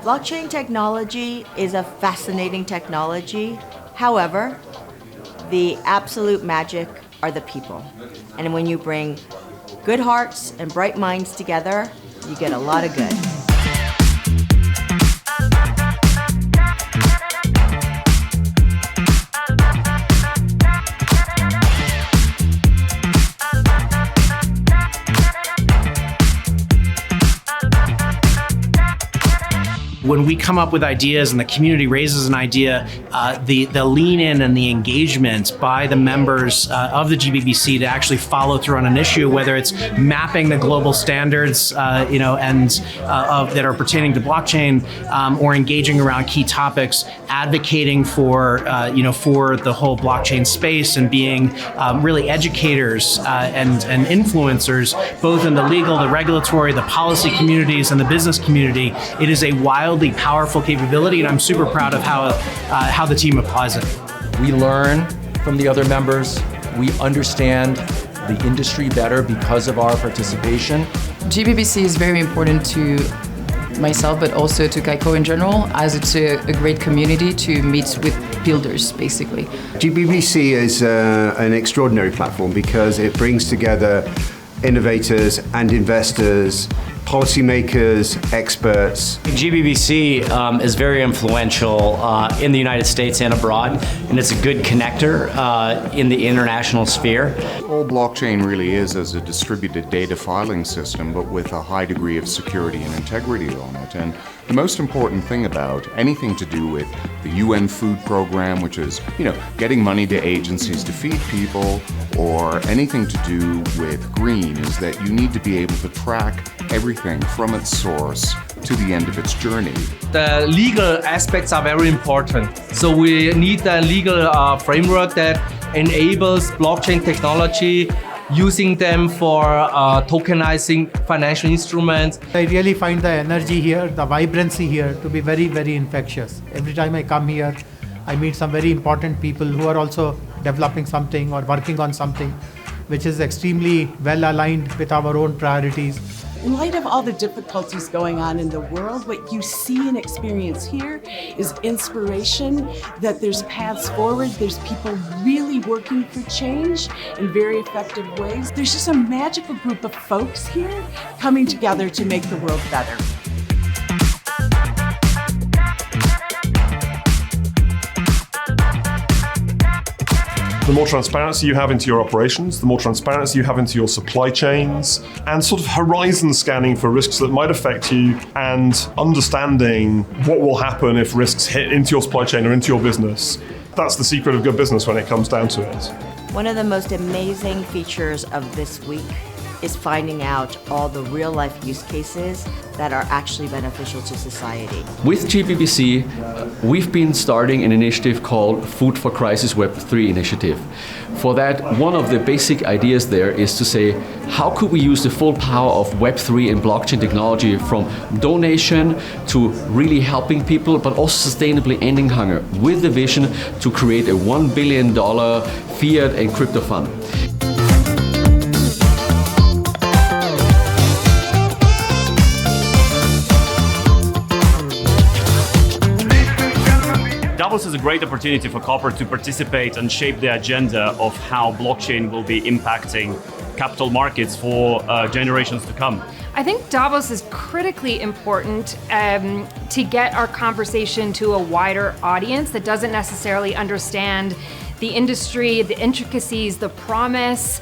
Blockchain technology is a fascinating technology. However, the absolute magic are the people. And when you bring good hearts and bright minds together, you get a lot of good. When we come up with ideas and the community raises an idea, the lean in and the engagement by the members of the GBBC to actually follow through on an issue, whether it's mapping the global standards, that are pertaining to blockchain, or engaging around key topics, advocating for the whole blockchain space, and being really educators and influencers, both in the legal, the regulatory, the policy communities, and the business community. It is a wildly powerful capability, and I'm super proud of how the team applies it. We learn from the other members. We understand the industry better because of our participation. GBBC is very important to myself, but also to Geico in general, as it's a great community to meet with builders, basically. GBBC is an extraordinary platform because it brings together innovators and investors, policymakers, experts. GBBC is very influential in the United States and abroad, and it's a good connector in the international sphere. All blockchain really is a distributed data filing system, but with a high degree of security and integrity on it. And the most important thing about anything to do with the UN food program, which is, getting money to agencies to feed people, or anything to do with green, is that you need to be able to track everything from its source to the end of its journey. The legal aspects are very important. So we need a legal framework that enables blockchain technology, using them for tokenizing financial instruments. I really find the energy here, the vibrancy here to be very, very infectious. Every time I come here, I meet some very important people who are also developing something or working on something which is extremely well aligned with our own priorities. In light of all the difficulties going on in the world, what you see and experience here is inspiration, that there's paths forward, there's people really working for change in very effective ways. There's just a magical group of folks here coming together to make the world better. The more transparency you have into your operations, the more transparency you have into your supply chains, and sort of horizon scanning for risks that might affect you, and understanding what will happen if risks hit into your supply chain or into your business. That's the secret of good business when it comes down to it. One of the most amazing features of this week is finding out all the real-life use cases that are actually beneficial to society. With GBBC, we've been starting an initiative called Food for Crisis Web3 initiative. For that, one of the basic ideas there is to say, how could we use the full power of Web3 and blockchain technology, from donation to really helping people, but also sustainably ending hunger, with the vision to create a $1 billion fiat and crypto fund. Davos is a great opportunity for corporate to participate and shape the agenda of how blockchain will be impacting capital markets for generations to come. I think Davos is critically important to get our conversation to a wider audience that doesn't necessarily understand the industry, the intricacies, the promise.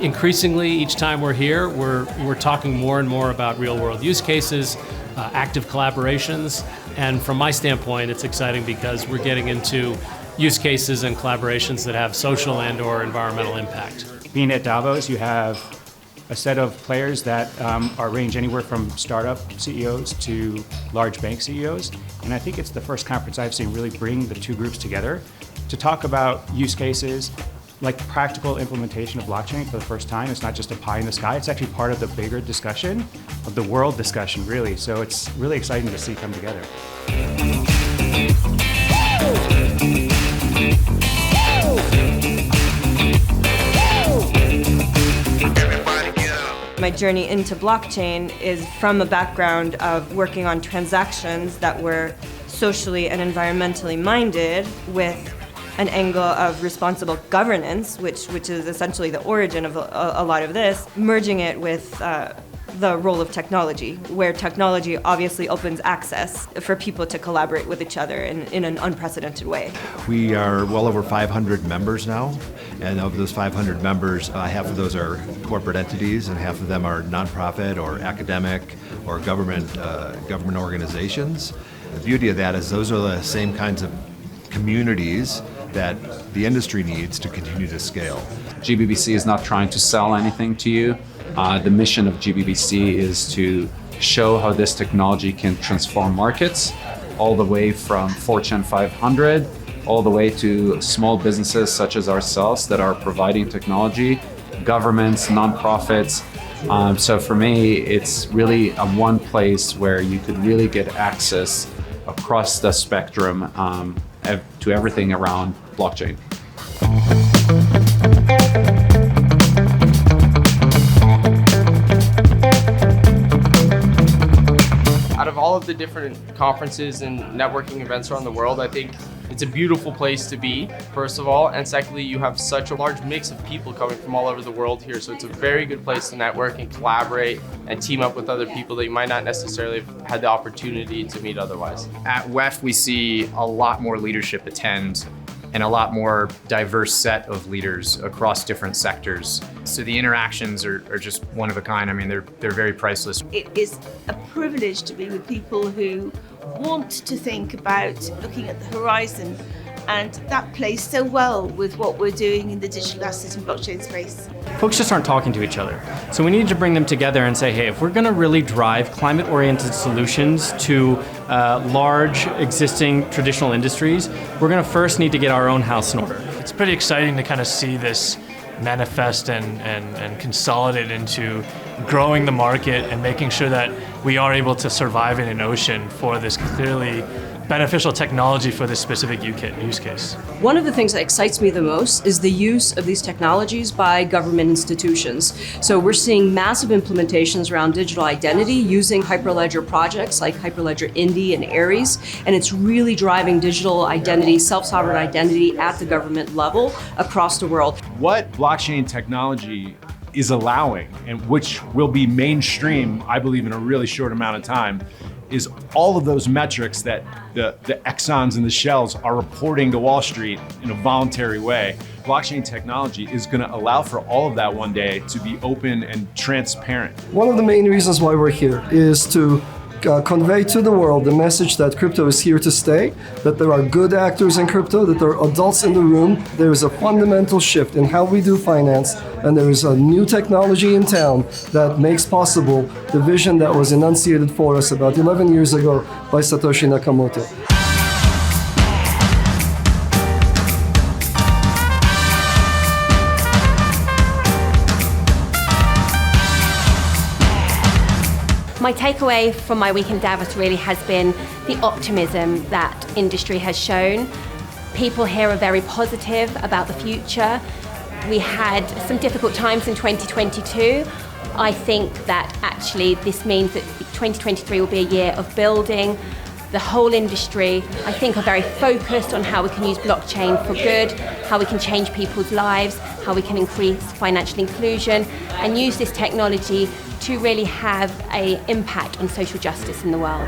Increasingly, each time we're here, we're talking more and more about real-world use cases, active collaborations, and from my standpoint, it's exciting because we're getting into use cases and collaborations that have social and/or environmental impact. Being at Davos, you have a set of players that range anywhere from startup CEOs to large bank CEOs, and I think it's the first conference I've seen really bring the two groups together to talk about use cases, like practical implementation of blockchain for the first time. It's not just a pie in the sky, it's actually part of the bigger discussion, of the world discussion, really. So it's really exciting to see come together. My journey into blockchain is from a background of working on transactions that were socially and environmentally minded with an angle of responsible governance, which is essentially the origin of a lot of this, merging it with the role of technology, where technology obviously opens access for people to collaborate with each other in an unprecedented way. We are well over 500 members now, and of those 500 members, half of those are corporate entities and half of them are nonprofit or academic or government organizations. The beauty of that is those are the same kinds of communities that the industry needs to continue to scale. GBBC is not trying to sell anything to you. The mission of GBBC is to show how this technology can transform markets, all the way from Fortune 500, all the way to small businesses such as ourselves that are providing technology, governments, nonprofits. So for me, it's really a one place where you could really get access across the spectrum to everything around blockchain. Out of all of the different conferences and networking events around the world, I think it's a beautiful place to be, first of all, and secondly, you have such a large mix of people coming from all over the world here, so it's a very good place to network and collaborate and team up with other people that you might not necessarily have had the opportunity to meet otherwise. At WEF, we see a lot more leadership attend and a lot more diverse set of leaders across different sectors. So the interactions are just one of a kind. I mean, they're very priceless. It is a privilege to be with people who want to think about looking at the horizon, and that plays so well with what we're doing in the digital asset and blockchain space. Folks just aren't talking to each other. So we need to bring them together and say, hey, if we're gonna really drive climate-oriented solutions to large existing traditional industries, we're gonna first need to get our own house in order. It's pretty exciting to kind of see this manifest and consolidate into growing the market and making sure that we are able to survive in an ocean for this clearly beneficial technology for this specific use case. One of the things that excites me the most is the use of these technologies by government institutions. So we're seeing massive implementations around digital identity using Hyperledger projects like Hyperledger Indy and Aries, and it's really driving digital identity, self-sovereign identity at the government level across the world. What blockchain technology is allowing, and which will be mainstream, I believe, in a really short amount of time, is all of those metrics that the Exxons and the Shells are reporting to Wall Street in a voluntary way. Blockchain technology is going to allow for all of that one day to be open and transparent. One of the main reasons why we're here is to convey to the world the message that crypto is here to stay, that there are good actors in crypto, that there are adults in the room. There is a fundamental shift in how we do finance, and there is a new technology in town that makes possible the vision that was enunciated for us about 11 years ago by Satoshi Nakamoto. My takeaway from my week in Davos really has been the optimism that industry has shown. People here are very positive about the future. We had some difficult times in 2022. I think that actually this means that 2023 will be a year of building. The whole industry, I think, are very focused on how we can use blockchain for good, how we can change people's lives, how we can increase financial inclusion, and use this technology to really have an impact on social justice in the world.